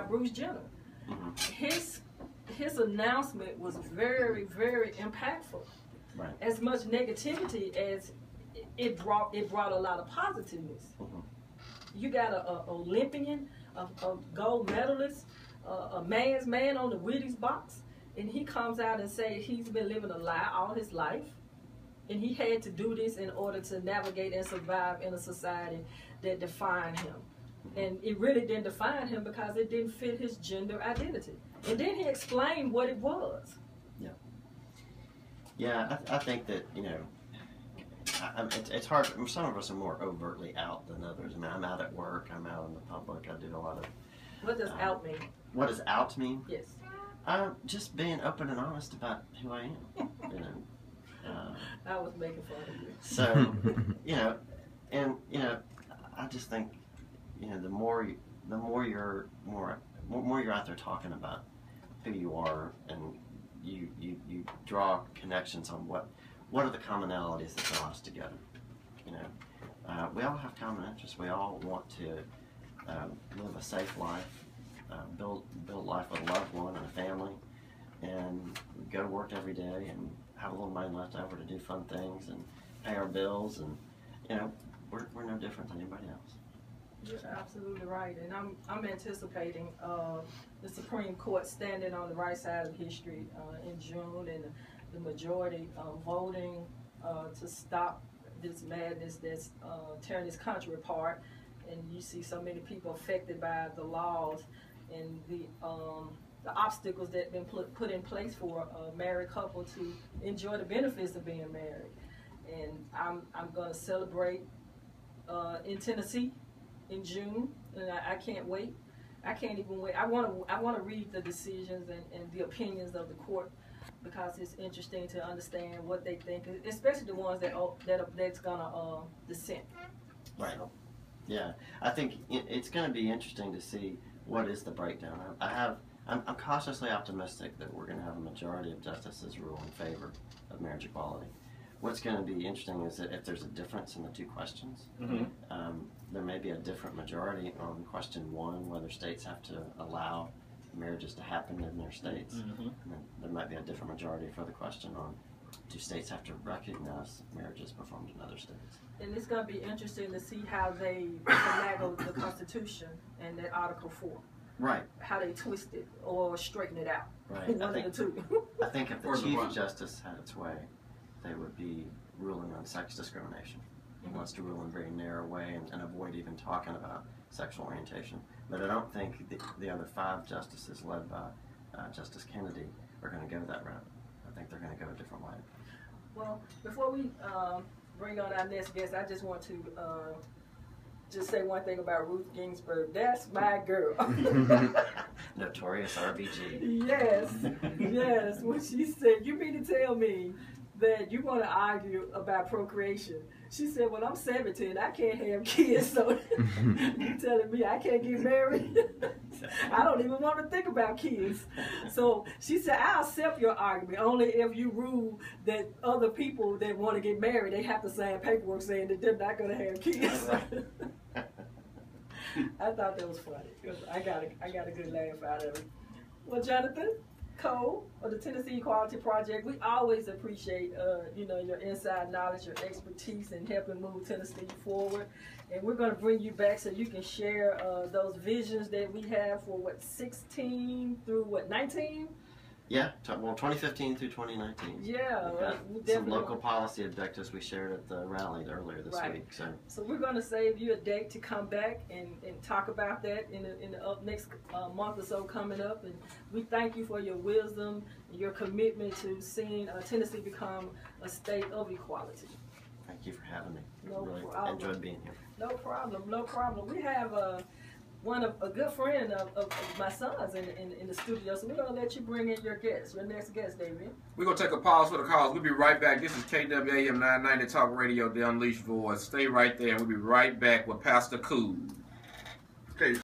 Bruce Jenner. His announcement was very, very impactful. Right. As much negativity as it brought a lot of positiveness. You got a Olympian, a gold medalist, a man's man on the Wheaties box, and he comes out and says he's been living a lie all his life, and he had to do this in order to navigate and survive in a society that defined him. And it really didn't define him because it didn't fit his gender identity. And then he explained what it was. Yeah. Yeah, I think that, you know, it's hard. Some of us are more overtly out than others. I mean, I'm out at work. I'm out in the public. I do a lot of... What does out mean? What does out mean? Yes. Just being open and honest about who I am. You know. I was making fun of you. So, you know, and, you know, I just think, you know, the more you're out there talking about who you are, and you draw connections on what are the commonalities that draw us together. You know, we all have common interests. We all want to live a safe life, build life with a loved one and a family, and go to work every day and have a little money left over to do fun things and pay our bills, and you know, we're no different than anybody else. You're absolutely right, and I'm anticipating the Supreme Court standing on the right side of history in June, and the majority voting to stop this madness that's tearing this country apart. And you see so many people affected by the laws and the obstacles that have been put in place for a married couple to enjoy the benefits of being married. And I'm going to celebrate in Tennessee in June, and I can't wait. I can't even wait. I want to read the decisions and the opinions of the court, because it's interesting to understand what they think, especially the ones that's gonna dissent. Right. So. Yeah, I think it's going to be interesting to see what is the breakdown. I'm cautiously optimistic that we're going to have a majority of justices rule in favor of marriage equality. What's going to be interesting is that if there's a difference in the two questions, there may be a different majority on question one, whether states have to allow marriages to happen in their states. And then there might be a different majority for the question on, do states have to recognize marriages performed in other states? And it's going to be interesting to see how they finagle the Constitution and that Article 4. Right. How they twist it or straighten it out. Right. One of the two. I think if the Chief Justice had its way, they would be ruling on sex discrimination. He wants to rule in a very narrow way and avoid even talking about sexual orientation. But I don't think the other 5 justices led by Justice Kennedy are going to go that route. I think they're going to go a different way. Well, before we bring on our next guest, I just want to just say one thing about Ruth Ginsburg. That's my girl. Notorious RBG. Yes, yes. When she said, you mean to tell me that you want to argue about procreation? She said, well, I'm 17. I can't have kids, so you telling me I can't get married? I don't even want to think about kids. So she said, I'll accept your argument only if you rule that other people that want to get married, they have to sign paperwork saying that they're not going to have kids. I thought that was funny. I got a good laugh out of it. Well, Jonathan Cole of the Tennessee Equality Project, we always appreciate your inside knowledge, your expertise in helping move Tennessee forward. And we're going to bring you back so you can share those visions that we have for 16 through 19? Yeah, well, 2015 through 2019. Yeah, some local policy objectives we shared at the rally earlier this week. So we're going to save you a date to come back and talk about that in the next month or so coming up. And we thank you for your wisdom and your commitment to seeing Tennessee become a state of equality. Thank you for having me. No really problem. Enjoyed being here. No problem. No problem. We have a good friend of my son's in the studio, so we're going to let you bring in your next guest, David. We're going to take a pause for the calls. We'll be right back. This is KWAM 990 Talk Radio, the Unleashed Voice. Stay right there, and we'll be right back with Pastor Cool.